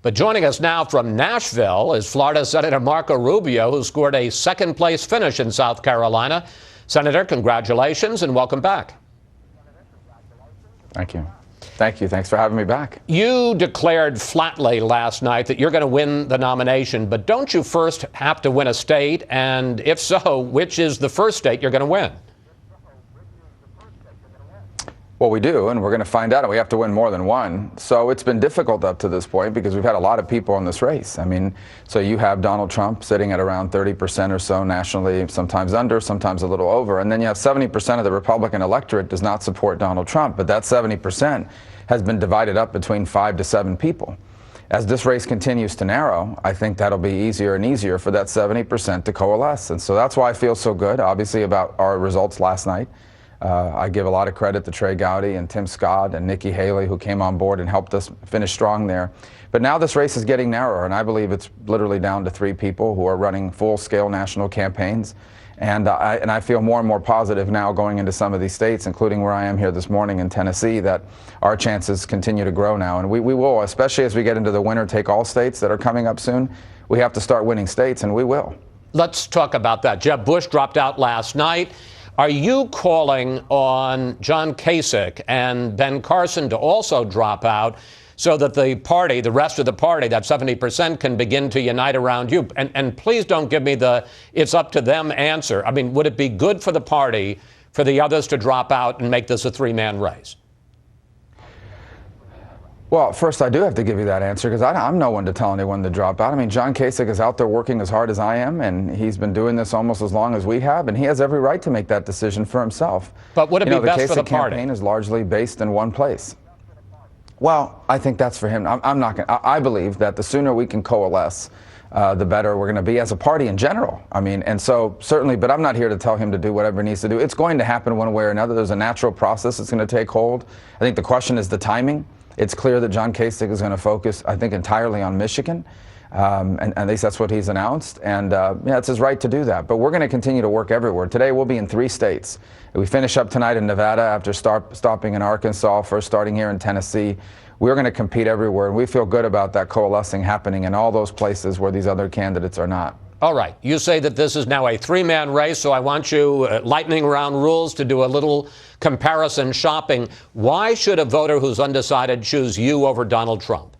But joining us now from Nashville is Florida Senator Marco Rubio, who scored a second-place finish in South Carolina. Senator, congratulations and welcome back. Thank you. Thank you. Thanks for having me back. You declared flatly last night that you're going to win the nomination, but don't you first have to win a state? And if so, which is the first state you're going to win? Well, we do, and we're going to find out. We have to win more than one. So it's been difficult up to this point because we've had a lot of people in this race. I mean, so you have Donald Trump sitting at around 30% or so nationally, sometimes under, sometimes a little over. And then you have 70% of the Republican electorate does not support Donald Trump. But that 70% has been divided up between 5 to 7 people. As this race continues to narrow, I think that'll be easier and easier for that 70% to coalesce. And so that's why I feel so good, obviously, about our results last night. I give a lot of credit to Trey Gowdy and Tim Scott and Nikki Haley, who came on board and helped us finish strong there. But now this race is getting narrower, and I believe it's literally down to 3 people who are running full-scale national campaigns. And I feel more and more positive now going into some of these states, including where I am here this morning in Tennessee, that our chances continue to grow now. And we will, especially as we get into the winner-take-all states that are coming up soon. We have to start winning states, and we will. Let's talk about that. Jeb Bush dropped out last night. Are you calling on John Kasich and Ben Carson to also drop out so that the party, the rest of the party, that 70%, can begin to unite around you? And please don't give me the it's up to them answer. I mean, would it be good for the party for the others to drop out and make this a 3-man race? Well, first, I do have to give you that answer because I'm no one to tell anyone to drop out. I mean, John Kasich is out there working as hard as I am, and he's been doing this almost as long as we have, and he has every right to make that decision for himself. But would it be best for the party? The Kasich campaign is largely based in one place. Well, I think that's for him. I'm not going to. I believe that the sooner we can coalesce, the better we're going to be as a party in general. I mean, and so certainly, but I'm not here to tell him to do whatever he needs to do. It's going to happen one way or another. There's a natural process that's going to take hold. I think the question is the timing. It's clear that John Kasich is going to focus, I think, entirely on Michigan. And at least that's what he's announced. And yeah, it's his right to do that. But we're going to continue to work everywhere. Today we'll be in 3 states. We finish up tonight in Nevada after stopping in Arkansas, first starting here in Tennessee. We're going to compete everywhere. And we feel good about that coalescing happening in all those places where these other candidates are not. All right. You say that this is now a 3-man race, so I want you, lightning round rules, to do a little comparison shopping. Why should a voter who's undecided choose you over Donald Trump?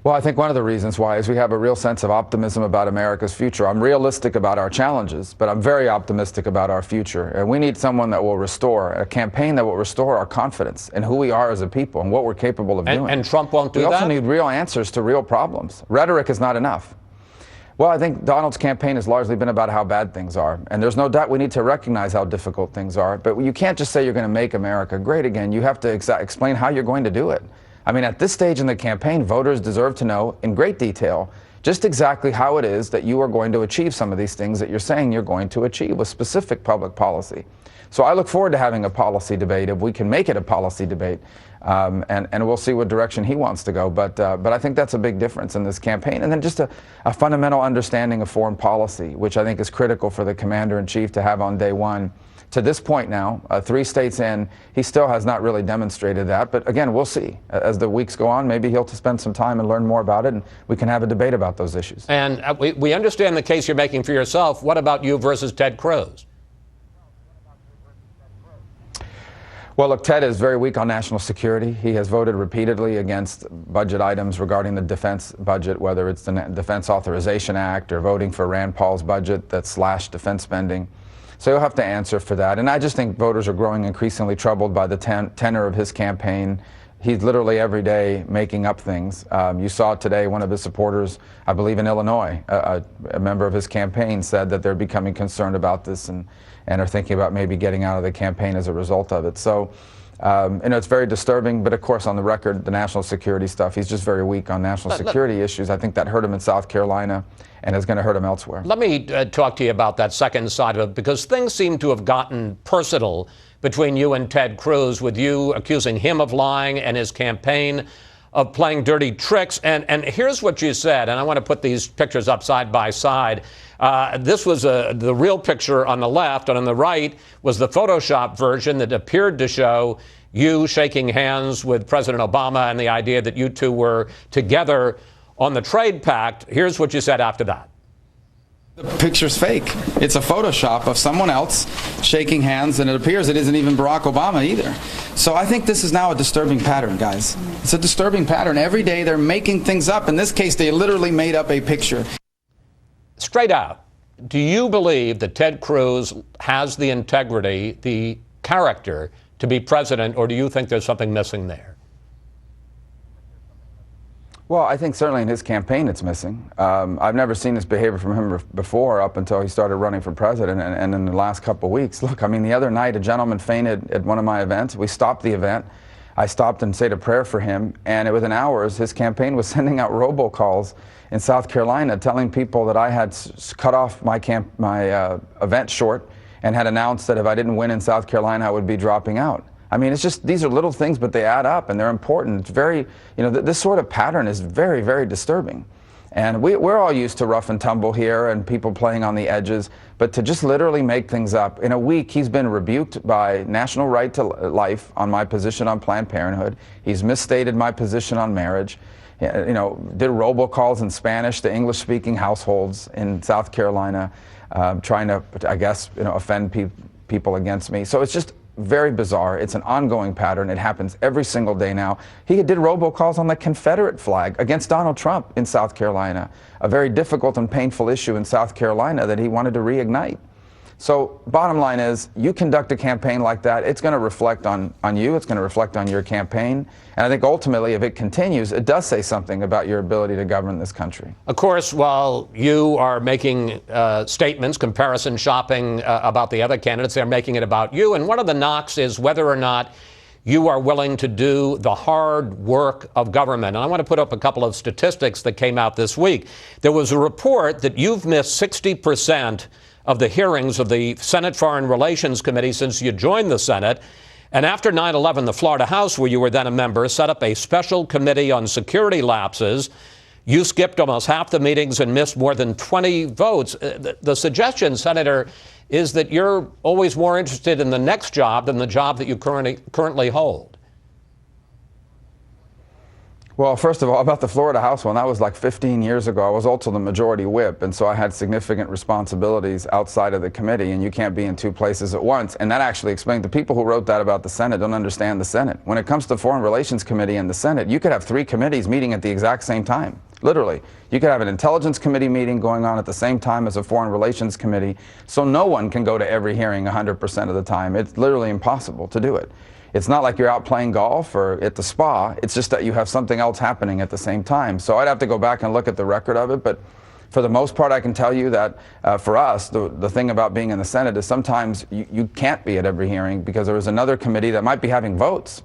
Well, I think one of the reasons why is we have a real sense of optimism about America's future. I'm realistic about our challenges, but I'm very optimistic about our future. And we need someone that will restore, a campaign that will restore our confidence in who we are as a people and what we're capable of doing. And Trump won't do that? We also need real answers to real problems. Rhetoric is not enough. Well, I think Donald's campaign has largely been about how bad things are. And there's no doubt we need to recognize how difficult things are. But you can't just say you're going to make America great again. You have to explain how you're going to do it. I mean, at this stage in the campaign, voters deserve to know in great detail just exactly how it is that you are going to achieve some of these things that you're saying you're going to achieve with specific public policy. So I look forward to having a policy debate if we can make it a policy debate, and we'll see what direction he wants to go. But I think that's a big difference in this campaign. And then just a fundamental understanding of foreign policy, which I think is critical for the commander-in-chief to have on day one. To this point now, 3 states in, he still has not really demonstrated that. But again, we'll see. As the weeks go on, maybe he'll spend some time and learn more about it, and we can have a debate about those issues. And we understand the case you're making for yourself. What about you versus Ted Cruz? Well, look, Ted is very weak on national security. He has voted repeatedly against budget items regarding the defense budget, whether it's the Defense Authorization Act or voting for Rand Paul's budget that slashed defense spending. So he'll have to answer for that. And I just think voters are growing increasingly troubled by the tenor of his campaign. He's literally every day making up things. You saw today one of his supporters, I believe in Illinois, a member of his campaign said that they're becoming concerned about this and are thinking about maybe getting out of the campaign as a result of it. So, it's very disturbing. But of course, on the record, the national security stuff, he's just very weak on national security issues. I think that hurt him in South Carolina and is going to hurt him elsewhere. Let me talk to you about that second side of it, because things seem to have gotten personal between you and Ted Cruz, with you accusing him of lying and his campaign of playing dirty tricks. And here's what you said, and I want to put these pictures up side by side. This was the real picture on the left, and on the right was the Photoshop version that appeared to show you shaking hands with President Obama and the idea that you two were together on the trade pact. Here's what you said after that. The picture's fake. It's a Photoshop of someone else shaking hands, and it appears it isn't even Barack Obama either. So I think this is now a disturbing pattern, guys. It's a disturbing pattern. Every day they're making things up. In this case, they literally made up a picture. Straight out, do you believe that Ted Cruz has the integrity, the character to be president, or do you think there's something missing there? Well, I think certainly in his campaign it's missing. I've never seen this behavior from him before up until he started running for president, and in the last couple of weeks. Look, I mean, the other night a gentleman fainted at one of my events. We stopped the event. I stopped and said a prayer for him, and within hours his campaign was sending out robocalls in South Carolina telling people that I had cut off my event short and had announced that if I didn't win in South Carolina I would be dropping out. I mean, it's just, these are little things, but they add up and they're important. It's very, this sort of pattern is very, very disturbing. And we're all used to rough and tumble here and people playing on the edges, but to just literally make things up. In a week, he's been rebuked by National Right to Life on my position on Planned Parenthood. He's misstated my position on marriage. Did robocalls in Spanish to English-speaking households in South Carolina, trying to, I guess, offend people against me. So it's just very bizarre. It's an ongoing pattern. It happens every single day now. He did robocalls on the Confederate flag against Donald Trump in South Carolina, a very difficult and painful issue in South Carolina that he wanted to reignite. So bottom line is, you conduct a campaign like that, it's going to reflect on you, it's going to reflect on your campaign. And I think ultimately, if it continues, it does say something about your ability to govern this country. Of course, while you are making statements, comparison shopping about the other candidates, they're making it about you. And one of the knocks is whether or not you are willing to do the hard work of government. And I want to put up a couple of statistics that came out this week. There was a report that you've missed 60% of the hearings of the Senate Foreign Relations Committee since you joined the Senate. And after 9/11, the Florida House, where you were then a member, set up a special committee on security lapses. You skipped almost half the meetings and missed more than 20 votes. The suggestion, Senator, is that you're always more interested in the next job than the job that you currently hold. Well, first of all, about the Florida House one, that was like 15 years ago. I was also the majority whip, and so I had significant responsibilities outside of the committee, and you can't be in two places at once. And that actually explained, the people who wrote that about the Senate don't understand the Senate. When it comes to Foreign Relations Committee and the Senate, you could have three committees meeting at the exact same time. Literally. You could have an Intelligence Committee meeting going on at the same time as a Foreign Relations Committee, so no one can go to every hearing 100% of the time. It's literally impossible to do it. It's not like you're out playing golf or at the spa. It's just that you have something else happening at the same time. So I'd have to go back and look at the record of it. But for the most part, I can tell you that for us, the thing about being in the Senate is sometimes you can't be at every hearing because there is another committee that might be having votes,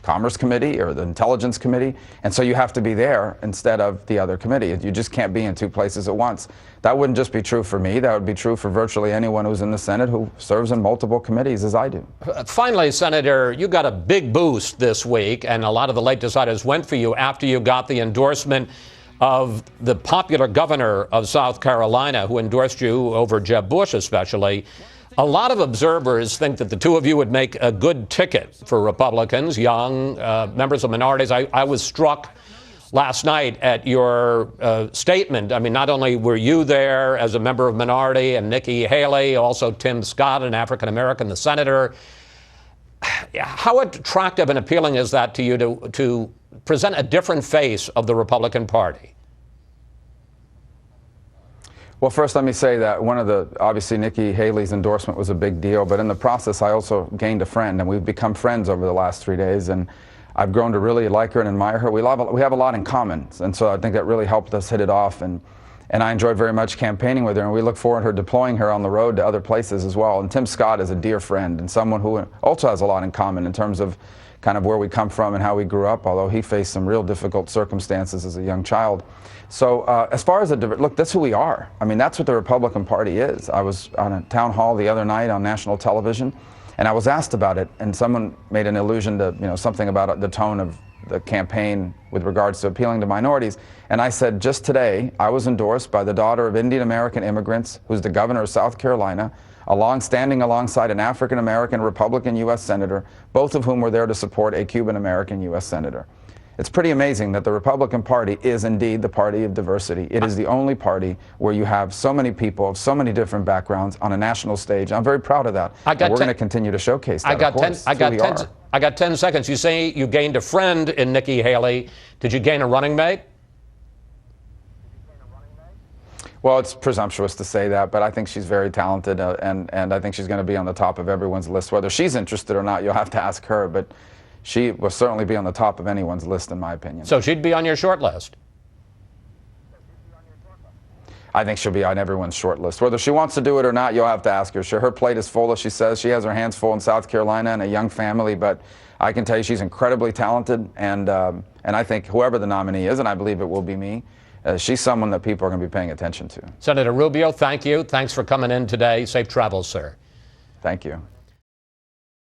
Commerce Committee or the Intelligence Committee, and so you have to be there instead of the other committee. You just can't be in two places at once. That wouldn't just be true for me. That would be true for virtually anyone who's in the Senate who serves in multiple committees, as I do. Finally, Senator, you got a big boost this week, and a lot of the late deciders went for you after you got the endorsement of the popular governor of South Carolina, who endorsed you over Jeb Bush especially. A lot of observers think that the two of you would make a good ticket for Republicans, young members of minorities. I was struck last night at your statement. I mean, not only were you there as a member of minority and Nikki Haley, also Tim Scott, an African-American, the senator. How attractive and appealing is that to you to present a different face of the Republican Party? Well, first, let me say that obviously Nikki Haley's endorsement was a big deal, but in the process, I also gained a friend, and we've become friends over the last 3 days, and I've grown to really like her and admire her. We have a lot in common, and so I think that really helped us hit it off, and I enjoyed very much campaigning with her, and we look forward to her deploying her on the road to other places as well. And Tim Scott is a dear friend and someone who also has a lot in common in terms of kind of where we come from and how we grew up, although he faced some real difficult circumstances as a young child. So as far as look, that's who we are. I mean, that's what the Republican Party is. I was on a town hall the other night on national television, and I was asked about it, and someone made an allusion to something about the tone of the campaign with regards to appealing to minorities. And I said, just today, I was endorsed by the daughter of Indian American immigrants, who's the governor of South Carolina, standing alongside an African-American Republican U.S. Senator, both of whom were there to support a Cuban-American U.S. Senator. It's pretty amazing that the Republican Party is indeed the party of diversity. It is the only party where you have so many people of so many different backgrounds on a national stage. I'm very proud of that. And we're going to continue to showcase that. I got 10 seconds. You say you gained a friend in Nikki Haley. Did you gain a running mate? Well, it's presumptuous to say that, but I think she's very talented, and I think she's going to be on the top of everyone's list. Whether she's interested or not, you'll have to ask her, but she will certainly be on the top of anyone's list, in my opinion. So she'd be on your short list? I think she'll be on everyone's short list. Whether she wants to do it or not, you'll have to ask her. Sure, her plate is full, as she says. She has her hands full in South Carolina and a young family, but I can tell you she's incredibly talented, and I think whoever the nominee is, and I believe it will be me, she's someone that people are going to be paying attention to. Senator Rubio, thank you. Thanks for coming in today. Safe travels, sir. Thank you.